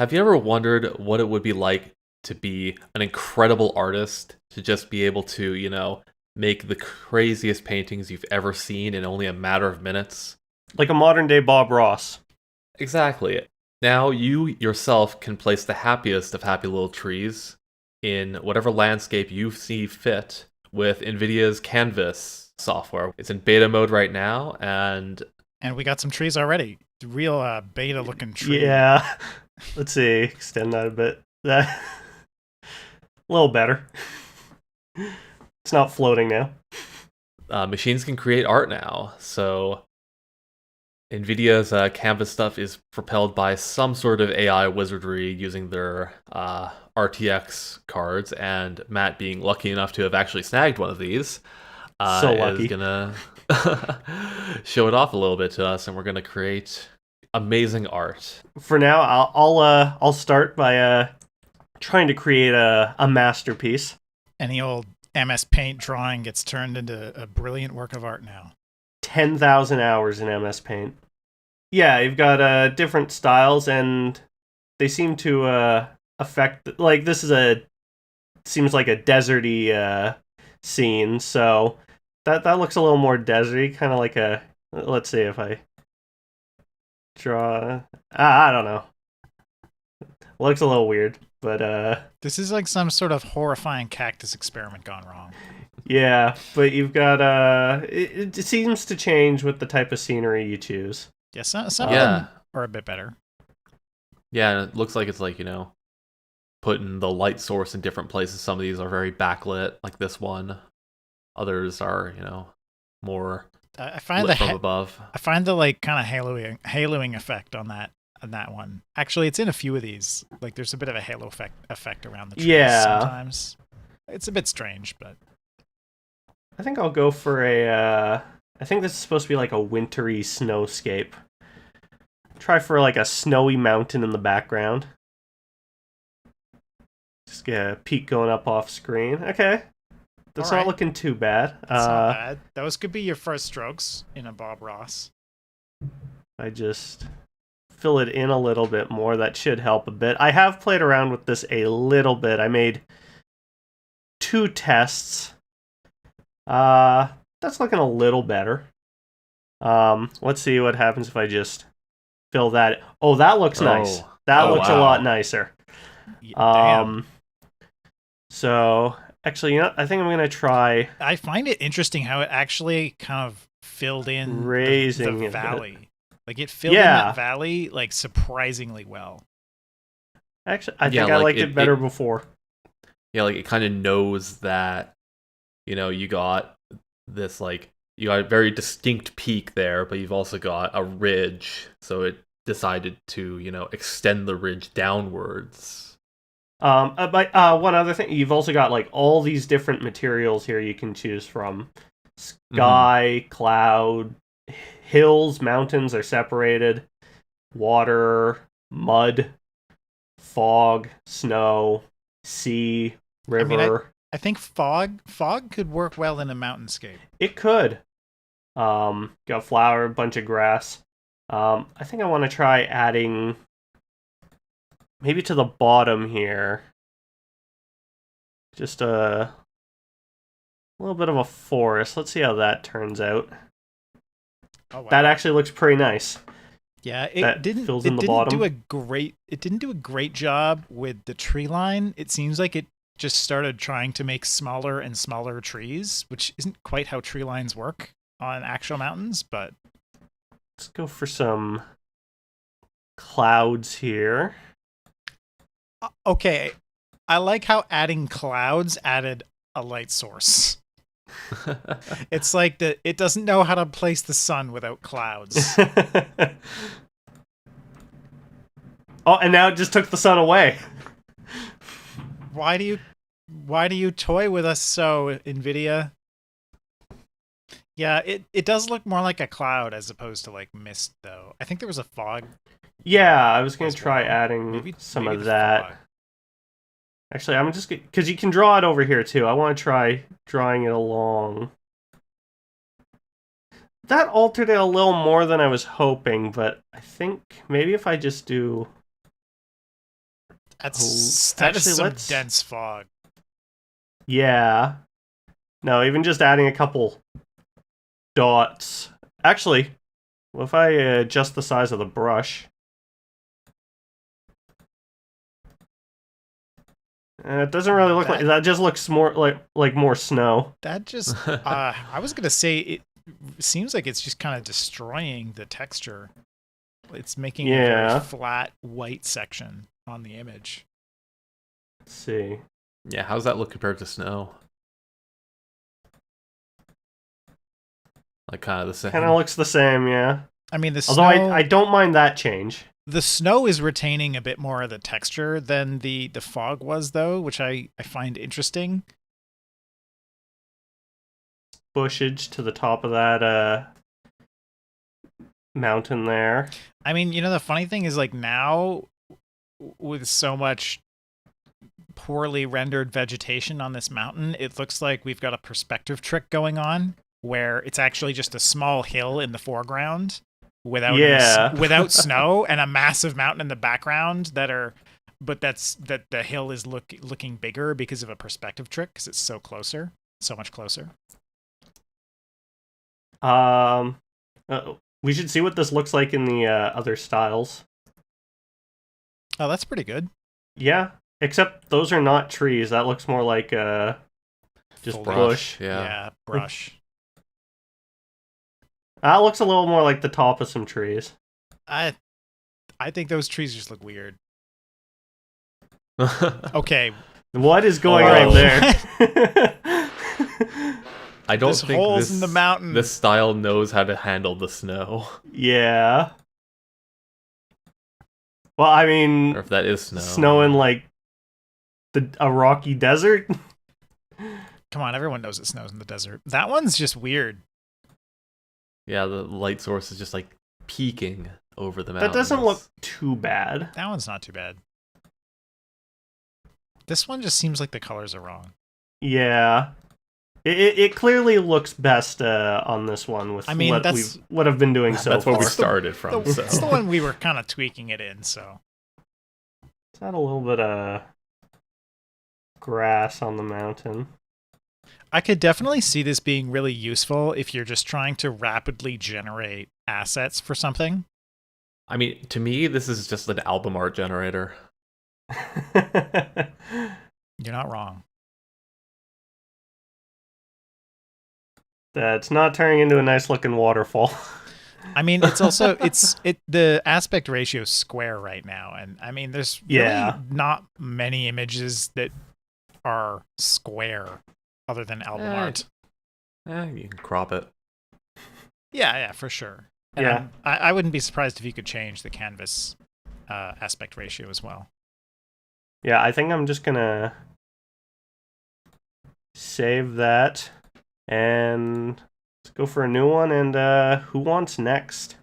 Have you ever wondered what it would be like to be an incredible artist, to just be able to, make the craziest paintings you've ever seen in only a matter of minutes? Like a modern day Bob Ross. Exactly. Now you yourself can place the happiest of happy little trees in whatever landscape you see fit with NVIDIA's Canvas software. It's in beta mode right now, and And we 's some trees already. Real beta looking tree. Yeah. Let's see. Extend that a bit. That a little better. It's not floating now. machines can create art now. So NVIDIA's Canvas stuff is propelled by some sort of AI wizardry using their RTX cards, and Matt, being lucky enough to have actually snagged one of these, So is lucky. gonna show it off a little bit to us, and we're gonna create amazing art. For now, I'll start by trying to create a masterpiece. Any old MS Paint drawing gets turned into a brilliant work of art now. 10,000 hours in MS Paint. Yeah, you've got different styles, and they seem to affect. Like this is seems like a deserty scene, so that looks a little more deserty, kind of like a. Let's see if I draw. I don't know. Looks a little weird, but This is like some sort of horrifying cactus experiment gone wrong. yeah. But you've got it seems to change with the type of scenery you choose. Yeah, some of Yeah. them are a bit better. Yeah, and it looks like it's like, putting the light source in different places. Some of these are very backlit, like this one. Others are, more I find lit the from above. I find the like kind of haloing effect on that one. Actually, it's in a few of these. Like there's a bit of a halo effect around the trees Yeah. sometimes. It's a bit strange, but I think I'll go for a. I think this is supposed to be like a wintry snowscape. Try for like a snowy mountain in the background. Just get a peak going up off screen. Okay. That's All not right. looking too bad. it's not bad. Those could be your first strokes in a Bob Ross. I just fill it in a little bit more. That should help a bit. I have played around with this a little bit. I made 2 tests. That's looking a little better. Let's see what happens if I just fill that. Oh, that looks nice. That Oh, looks a wow. lot nicer. Damn. So actually, I think I'm gonna try I find it interesting how it actually kind of filled in raising the it a bit. valley. Like it filled in Yeah. that valley like surprisingly well. Actually, I Yeah, think I like, liked it better it- before. Yeah, like it kind of knows that, you got this, like, you got a very distinct peak there, but you've also got a ridge, so it decided to, extend the ridge downwards. But one other thing, you've also got like all these different materials here you can choose from. Sky, cloud, hills, mountains are separated. Water, mud, fog, snow, sea, river. I think fog could work well in a mountainscape. It could. Got flower, a bunch of grass. I think I want to try adding maybe to the bottom here. Just a little bit of a forest. Let's see how that turns out. Oh wow. That actually looks pretty nice. Yeah, that fills in the bottom. It didn't do a great job with the tree line. It seems like it just started trying to make smaller and smaller trees, which isn't quite how tree lines work on actual mountains, but Let's go for some clouds here. okay. I like how adding clouds added a light source. It's like it doesn't know how to place the sun without clouds. Oh, and now it just took the sun away. Why do you toy with us so, NVIDIA? Yeah, it does look more like a cloud as opposed to like mist, though. I think there was a fog. Yeah, I was going to As try well. adding some maybe of the that. fog. Actually, I'm just because you can draw it over here too. I want to try drawing it along. That altered it a little more than I was hoping, but I think maybe if I just do That's Actually, some let's. dense fog. Yeah. No, even just adding a couple dots. Actually, what if I adjust the size of the brush? It doesn't really look like that. Just looks more like more snow. That just I was gonna say it seems like it's just kind of destroying the texture. It's making a very flat white section on the image. Let's see. Yeah, how's that look compared to snow? Like kind of the same. Kind of looks the same, yeah. I mean, the Although snow, I don't mind that change. The snow is retaining a bit more of the texture than the fog was, though, which I find interesting. Bushage to the top of that mountain there. I mean, you know, the funny thing is, like, now with so much poorly rendered vegetation on this mountain, it looks like we've got a perspective trick going on where it's actually just a small hill in the foreground without snow and a massive mountain in the background but the hill is looking bigger because of a perspective trick because it's so much closer. We should see what this looks like in the other styles. Oh, that's pretty good. Yeah, except those are not trees. That looks more like just bush. Yeah, brush. That looks a little more like the top of some trees. I think those trees just look weird. Okay. What is going on there? I don't think holes in the mountain. This style knows how to handle the snow. Yeah. Well, I mean, or if that is snow. Snow in like a rocky desert. Come on, everyone knows it snows in the desert. That one's just weird. Yeah, the light source is just like peeking over the mountains. That doesn't look too bad. That one's not too bad. This one just seems like the colors are wrong. Yeah. It clearly looks best on this one with what I've been doing so far. That's what we started from. It's the one we were kind of tweaking it in, so. Let's add a little bit of grass on the mountain. I could definitely see this being really useful if you're just trying to rapidly generate assets for something. I mean, to me, this is just an album art generator. You're not wrong. That's not turning into a nice looking waterfall. I mean, it's also the aspect ratio is square right now, and I mean, there's really not many images that are square other than album art. You can crop it. Yeah, for sure. And I wouldn't be surprised if you could change the canvas aspect ratio as well. Yeah, I think I'm just gonna save that. And let's go for a new one. And who wants next?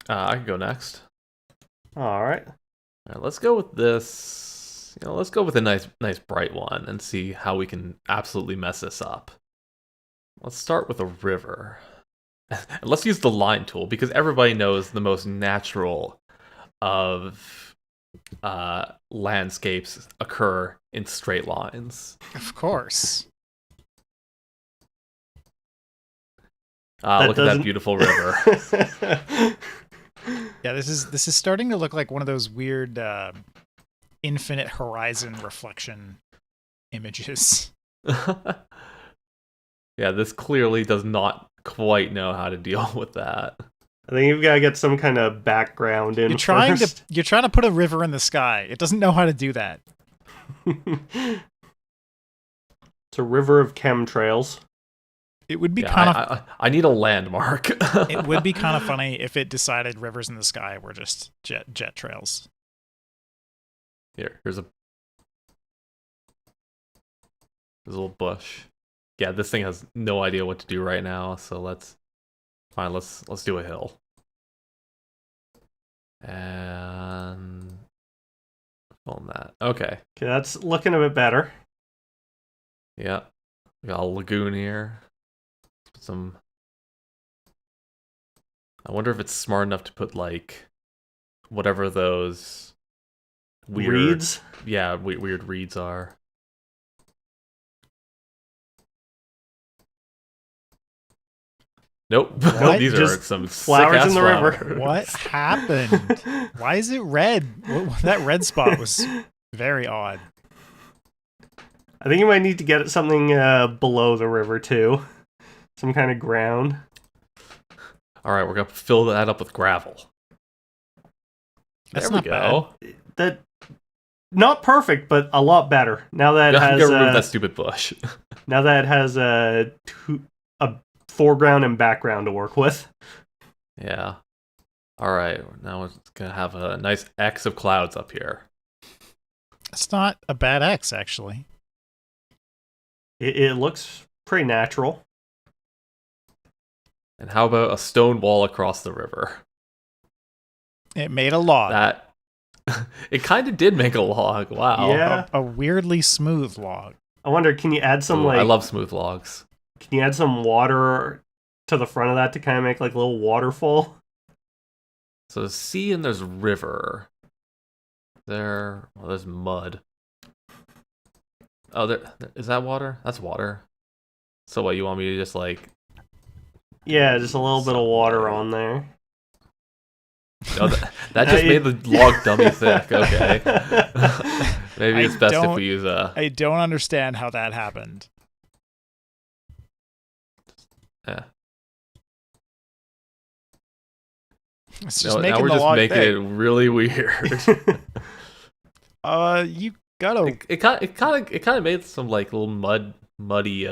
I can go next. All right. Let's go with this. Let's go with a nice bright one and see how we can absolutely mess this up. Let's start with a river. And let's use the line tool because everybody knows the most natural of landscapes occur in straight lines. Of course. Look at that beautiful river. Yeah, this is starting to look like one of those weird infinite horizon reflection images. Yeah, this clearly does not quite know how to deal with that. I think you've got to get some kind of background in. You're trying to put a river in the sky. It doesn't know how to do that. It's a river of chemtrails. It would be kind of. I need a landmark. It would be kind of funny if it decided rivers in the sky were just jet trails. Here's a little bush. Yeah, this thing has no idea what to do right now. So let's do a hill. And film that. Okay, that's looking a bit better. Yeah, we got a lagoon here. I wonder if it's smart enough to put like whatever those weird reeds. Yeah, weird reeds are. Nope. What? These are Just some flowers sick-ass in the flowers. river. What happened? Why is it red? That red spot was very odd. I think you might need to get something below the river too. Some kind of ground. All right, we're gonna fill that up with gravel. That's There we not go. That not perfect, but a lot better. Now that it has Gotta remove that stupid bush. now that it has a foreground and background to work with. Yeah. All right, now we're gonna have a nice X of clouds up here. It's not a bad X, actually. It looks pretty natural. And how about a stone wall across the river? It made a log. That it kind of did make a log. Wow. Yeah. A weirdly smooth log. I wonder, can you add some Ooh, I love smooth logs. Can you add some water to the front of that to kind of make like a little waterfall? So there's sea and there's river. There's mud. Oh, is that water? That's water. So what, you want me to just like... Yeah, just a little bit of water on there. No, that just made the log dummy thick. Okay. Maybe it's best if we use a... I don't understand how that happened. Yeah. It's just Now making we're the just log making big. it really weird. You gotta It kind of made some like little muddy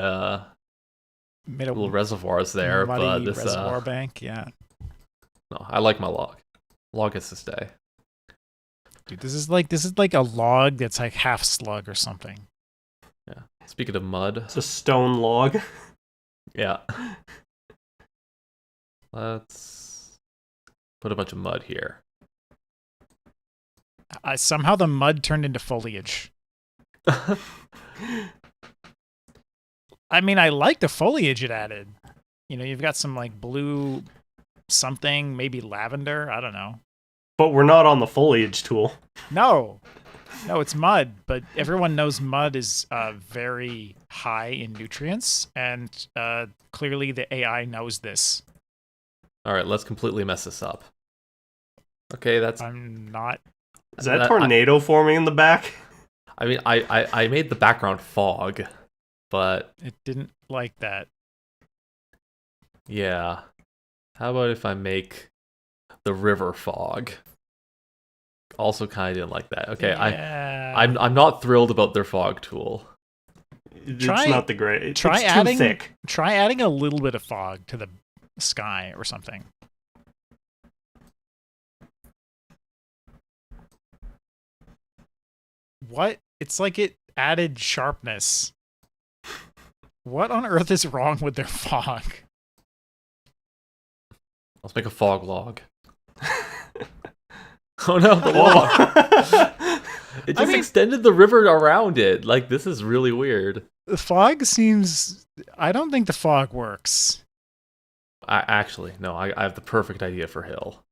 made a little reservoirs there, muddy but this reservoir bank. Yeah, no, I like my log. Log gets to stay. dude, this is like a log that's like half slug or something. Yeah. Speaking of mud, It's a stone log. yeah. Let's put a bunch of mud here. Somehow the mud turned into foliage. I mean, I like the foliage it added. You know, you've got some like blue something, maybe lavender. I don't know. But we're not on the foliage tool. No, it's mud. But everyone knows mud is very high in nutrients, and clearly the AI knows this. All right, let's completely mess this up. Okay, that's. I'm not. Is that a tornado forming in the back? I mean, I made the background fog, but It didn't like that. yeah. How about if I make the river fog? Also, kind of didn't like that. Okay, Yeah. I'm not thrilled about their fog tool. It's Try- not the great. try it's adding- too thick. Try adding a little bit of fog to the sky or something. What? It's like it added sharpness. What on earth is wrong with their fog? Let's make a fog log. Oh no, the log! Oh. It just extended the river around it. Like, this is really weird. The fog seems... I don't think the fog works. Actually, no, I have the perfect idea for hill.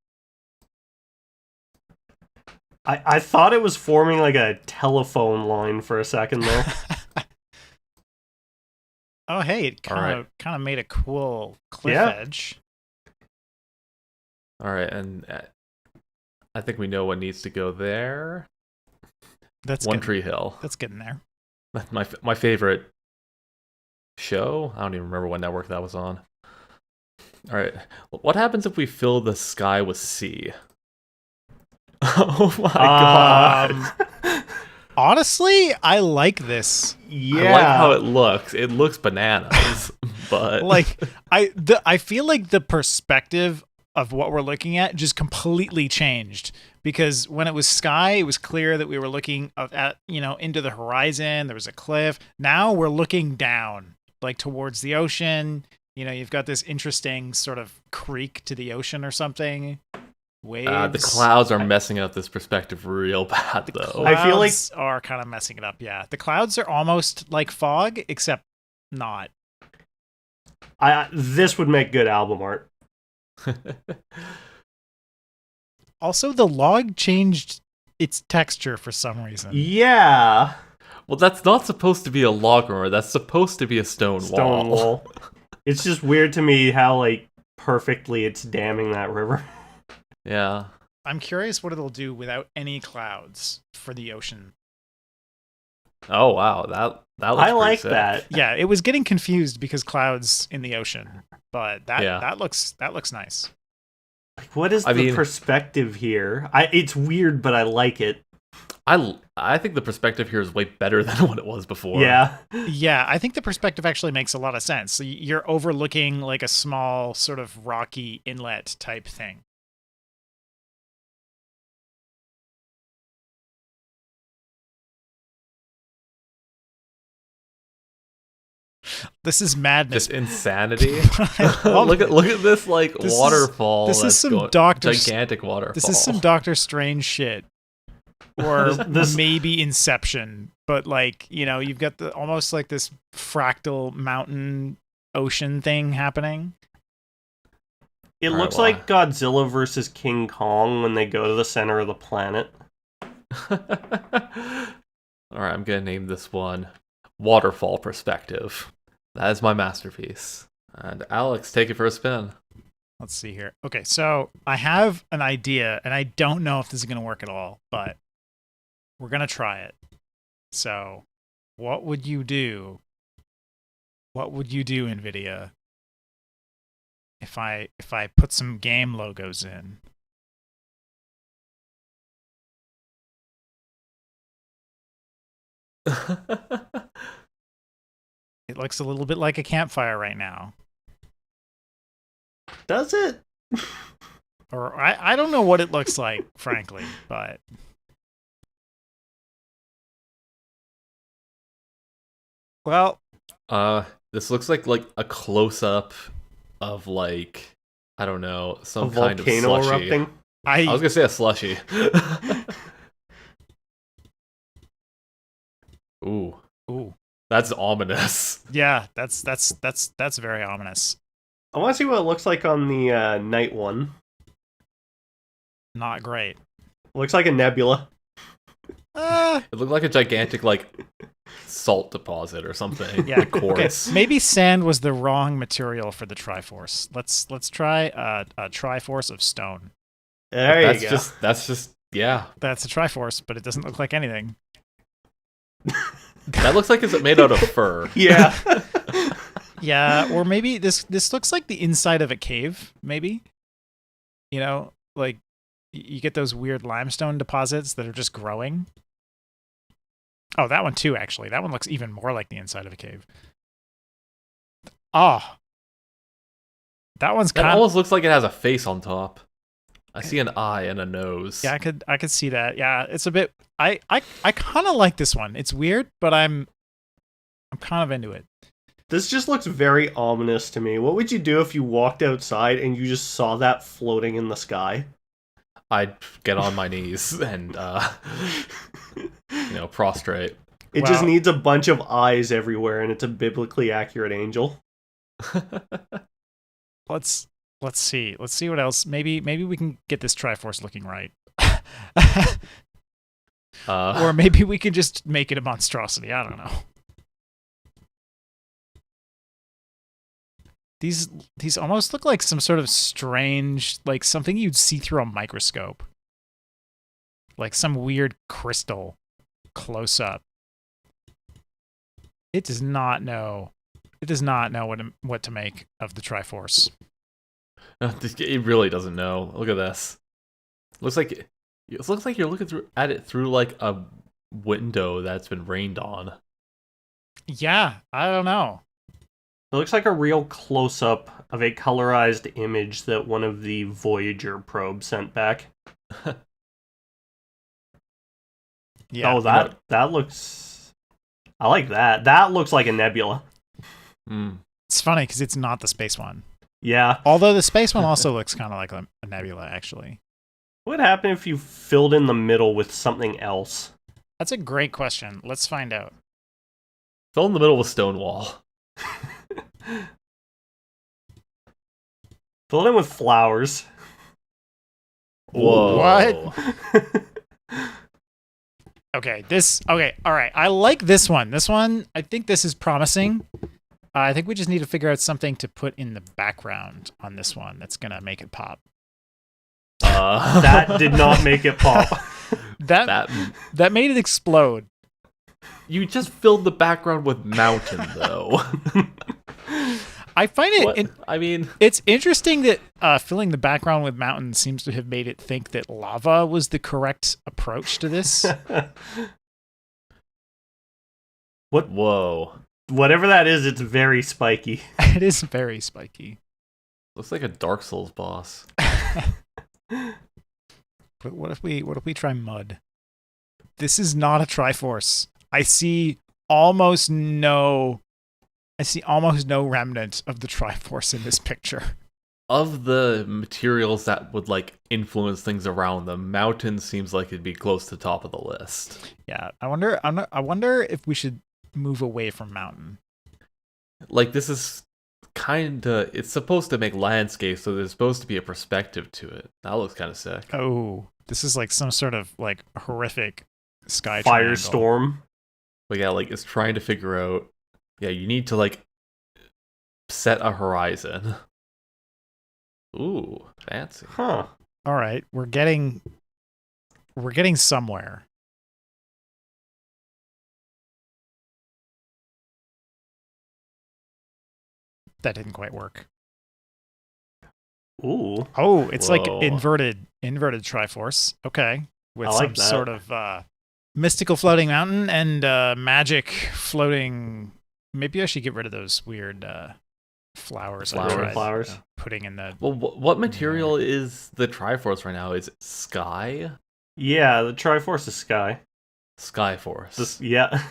I thought it was forming like a telephone line for a second there. Oh, hey, it kind of made a cool cliff edge. All right, and I think we know what needs to go there. That's One good. Tree Hill. That's getting there. That's my favorite show. I don't even remember what network that was on. All right, what happens if we fill the sky with sea? Oh my god! Honestly, I like this. Yeah. I like how it looks. It looks bananas, but Like I feel like the perspective of what we're looking at just completely changed, because when it was sky, it was clear that we were looking at, you know, into the horizon. There was a cliff. Now we're looking down, like towards the ocean. You know, you've got this interesting sort of creek to the ocean or something. Waves. the clouds are messing up this perspective real bad, though. I feel like- Clouds are kind of messing it up. Yeah, the clouds are almost like fog, except not. This would make good album art. Also, the log changed its texture for some reason. Yeah. Well, that's not supposed to be a log river. That's supposed to be a stone wall. It's just weird to me how, like, perfectly it's damming that river. Yeah. I'm curious what it'll do without any clouds for the ocean. Oh wow, that looks I pretty like sick. that. Yeah, it was getting confused because clouds in the ocean, but Yeah. that looks nice. Like, what is the perspective here? It's weird, but I like it. I think the perspective here is way better than what it was before. Yeah. Yeah, I think the perspective actually makes a lot of sense. So you're overlooking like a small sort of rocky inlet type thing. This is madness. Just insanity. I love look it. at this like waterfall. This is that's some Doctor gigantic waterfall. This is some Doctor Strange shit. Or This- maybe Inception, but like, you know, you've got the almost like this fractal mountain ocean thing happening. It Alright, looks well, like Godzilla versus King Kong when they go to the center of the planet. All right, I'm gonna name this one Waterfall Perspective. That is my masterpiece. And Alex, take it for a spin. Let's see here. Okay, so I have an idea, and I don't know if this is going to work at all, but we're going to try it. So, what would you do? What would you do, NVIDIA, if I put some game logos in? It looks a little bit like a campfire right now. Does it? Or I don't know what it looks like, frankly, but well, This looks like a close up of like I don't know, some A kind of volcano slushy. erupting? I was gonna say a slushy. Ooh, ooh, that's ominous. yeah, that's very ominous. I want to see what it looks like on the night one. Not great. Looks like a nebula. It looked like a gigantic like salt deposit or something. Yeah, Like quartz. okay. Maybe sand was the wrong material for the Triforce. Let's try a Triforce of Stone. There That's you go. that's just yeah. That's a Triforce, but it doesn't look like anything. That looks like it's made out of fur. Yeah. Yeah, or maybe this looks like the inside of a cave. Maybe, you know, like you get those weird limestone deposits that are just growing. Oh, that one too. Actually, that one looks even more like the inside of a cave. Oh, that one's That kind of. almost looks like it has a face on top. I see an eye and a nose. Yeah, I could see that. Yeah, it's a bit. I kind of like this one. It's weird, but I'm kind of into it. This just looks very ominous to me. What would you do if you walked outside and you just saw that floating in the sky? I'd get on my knees and prostrate. It just Well- needs a bunch of eyes everywhere, and it's a biblically accurate angel. Let's see. Let's see what else. Maybe we can get this Triforce looking right. Or maybe we can just make it a monstrosity. I don't know. These almost look like some sort of strange, like something you'd see through a microscope. Like some weird crystal close up. It does not know what to make of the Triforce. It really doesn't know. Look at this. Looks like you're looking at it through like a window that's been rained on. Yeah, I don't know. It looks like a real close-up of a colorized image that one of the Voyager probes sent back. Yeah. Oh, that looks... I like that. That looks like a nebula. Mm. It's funny because it's not the space one. Yeah. Although the space one also looks kind of like a nebula, actually. What would happen if you filled in the middle with something else? That's a great question. Let's find out. Fill in the middle with Stonewall. Fill it in with flowers. Whoa. What? Okay, all right. I like this one. This one, I think this is promising. I think we just need to figure out something to put in the background on this one that's gonna make it pop. That did not make it pop. That made it explode. You just filled the background with mountain, though. I find it. I mean, it's interesting that filling the background with mountains seems to have made it think that lava was the correct approach to this. Whoa. Whatever that is, it's very spiky. It is very spiky. Looks like a Dark Souls boss. But what if we try mud? This is not a Triforce. I see almost no remnant of the Triforce in this picture. Of the materials that would like influence things around them, mountain seems like it'd be close to the top of the list. Yeah, I wonder if we should move away from mountain. Like this is it's supposed to make landscape, so there's supposed to be a perspective to it. That looks kind of sick. Oh, this is like some sort of like horrific sky triangle. Firestorm. But yeah, like it's trying to figure out. Yeah, you need to like set a horizon. Ooh, fancy. Huh. All right, we're getting somewhere. That didn't quite work. Ooh. Oh, it's like Whoa. inverted Triforce. Okay, with I like some that. sort of mystical floating mountain and magic floating. Maybe I should get rid of those weird flowers. I tried, Flowers. putting in the. Well, what material is the Triforce right now? Is it sky? Yeah, the Triforce is sky. Skyforce. Yeah.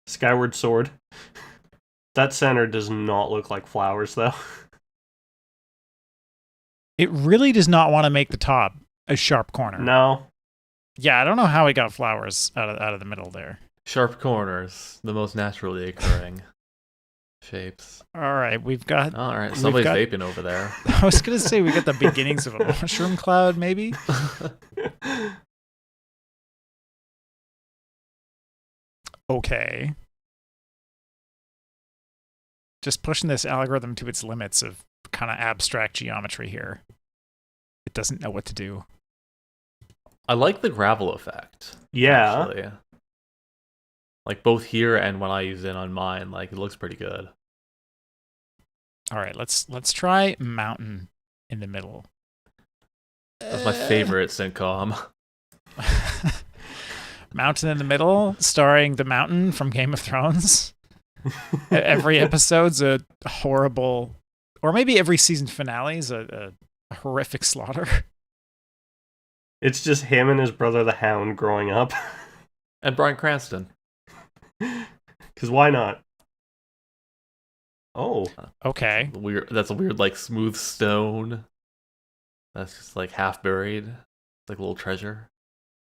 Skyward sword. That center does not look like flowers, though. It really does not want to make the top a sharp corner. No. Yeah, I don't know how it got flowers out of the middle there. Sharp corners, the most naturally occurring shapes. All right, we've got. All right, somebody's vaping over there. I was gonna say we got the beginnings of a mushroom cloud, maybe. Okay. Just pushing this algorithm to its limits of kind of abstract geometry here. It doesn't know what to do. I like the gravel effect. Yeah. Actually. Like both here and when I use it on mine, like it looks pretty good. All right, let's try mountain in the middle. That's my favorite sitcom. Mountain in the middle, starring the Mountain from Game of Thrones. Every episode's a horrible, or maybe every season finale's a horrific slaughter. It's just him and his brother, the Hound, growing up. And Bryan Cranston. Because why not? Oh. Okay. That's a weird, like, smooth stone. That's just, like, half buried. Like a little treasure.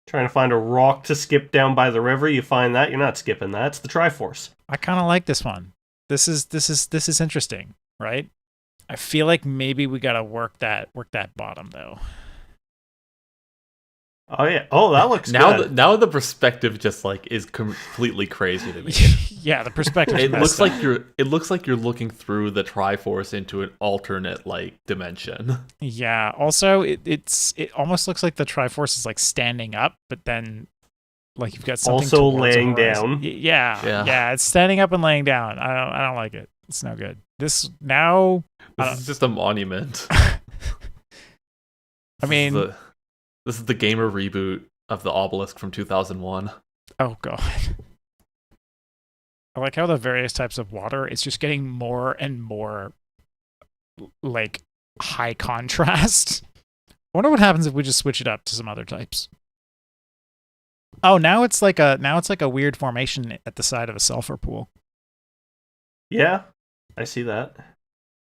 Trying to find a rock to skip down by the river, you find that, you're not skipping that. It's the Triforce. I kind of like this one. This is interesting, right? I feel like maybe we gotta work that bottom though. Oh yeah. Oh, that looks now. good. Now the perspective just like is completely crazy to me. Yeah, the perspective. It looks like you're looking through the Triforce into an alternate like dimension. Yeah. Also, it almost looks like the Triforce is like standing up, but then like you've got something also towards the laying horizon. down. Yeah. It's standing up and laying down. I don't like it. It's no good. This is just a monument. I mean, this is the gamer reboot of the obelisk from 2001. Oh god. I like how the various types of water is just getting more and more like high contrast. I wonder what happens if we just switch it up to some other types. Oh, now it's like a weird formation at the side of a sulfur pool. Yeah, I see that.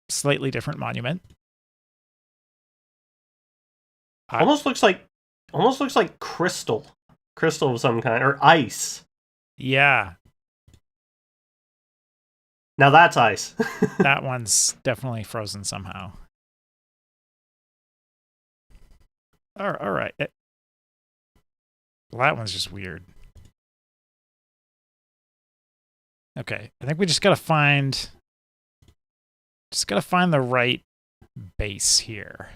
Slightly different monument. Almost looks like crystal of some kind, or ice. Yeah, Now that's ice. that one's definitely frozen somehow. All right. Well, that one's just weird. Okay, I think we just gotta find the right base here.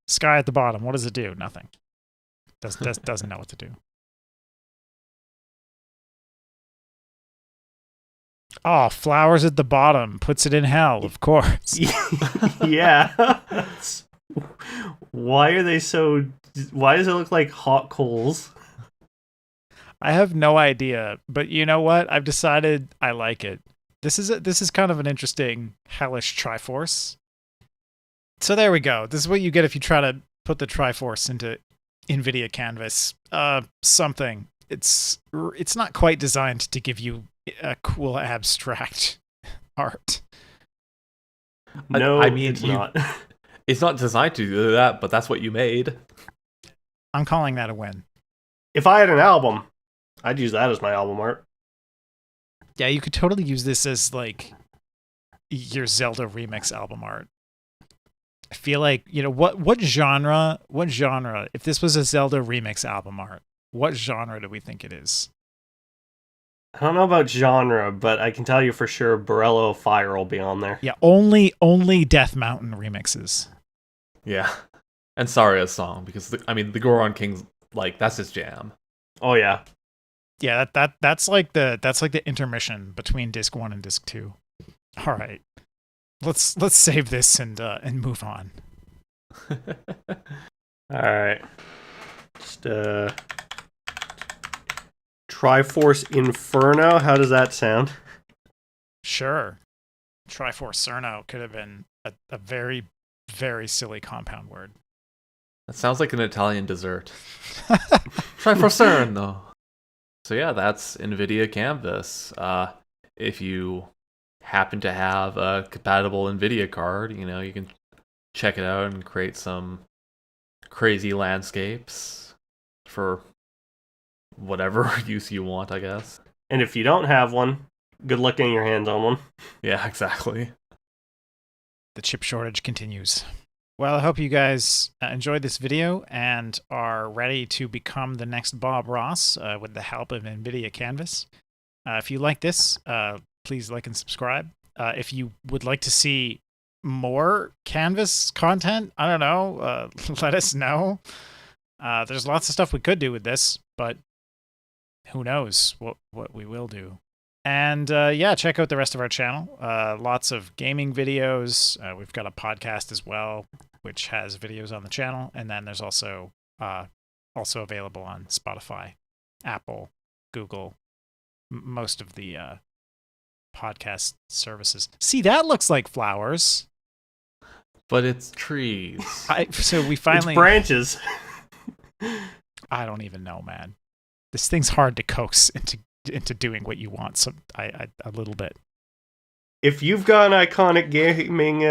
Sky at the bottom. What does it do? Nothing. Doesn't know what to do. Oh, flowers at the bottom. Puts it in hell, of course. Yeah. Why are they so... Why does it look like hot coals? I have no idea, but you know what? I've decided I like it. This is kind of an interesting hellish Triforce. So there we go. This is what you get if you try to put the Triforce into NVIDIA Canvas. Something. It's not quite designed to give you a cool abstract art. No, I mean, it's not. It's not designed to do that, but that's what you made. I'm calling that a win. If I had an album, I'd use that as my album art. Yeah, you could totally use this as like your Zelda remix album art. I feel like, what genre, if this was a Zelda remix album art, what genre do we think it is? I don't know about genre, but I can tell you for sure Borello Fire will be on there. Yeah, only Death Mountain remixes. Yeah. And Saria's song, because, the Goron King's, that's his jam. Oh, yeah. Yeah, that's like the intermission between disc 1 and disc 2. All right. Let's save this and move on. All right. Just Triforce Inferno. How does that sound? Sure. Triforce Cerno could have been a very, very silly compound word. That sounds like an Italian dessert. Triforce, though. So yeah, that's NVIDIA Canvas. If you happen to have a compatible NVIDIA card, you can check it out and create some crazy landscapes for whatever use you want, I guess. And if you don't have one, good luck getting your hands on one. Yeah, exactly. The chip shortage continues. Well, I hope you guys enjoyed this video and are ready to become the next Bob Ross with the help of NVIDIA Canvas. If you like this, please like and subscribe. If you would like to see more Canvas content, I don't know, let us know. There's lots of stuff we could do with this, but who knows what we will do. And yeah, check out the rest of our channel. Lots of gaming videos. We've got a podcast as well, which has videos on the channel. And then there's also available on Spotify, Apple, Google, most of the podcast services. See, that looks like flowers. But it's trees. So we finally... It's branches. I don't even know, man. This thing's hard to coax into doing what you want. So a little bit. If you've got an iconic gaming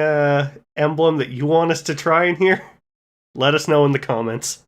emblem that you want us to try in here, let us know in the comments.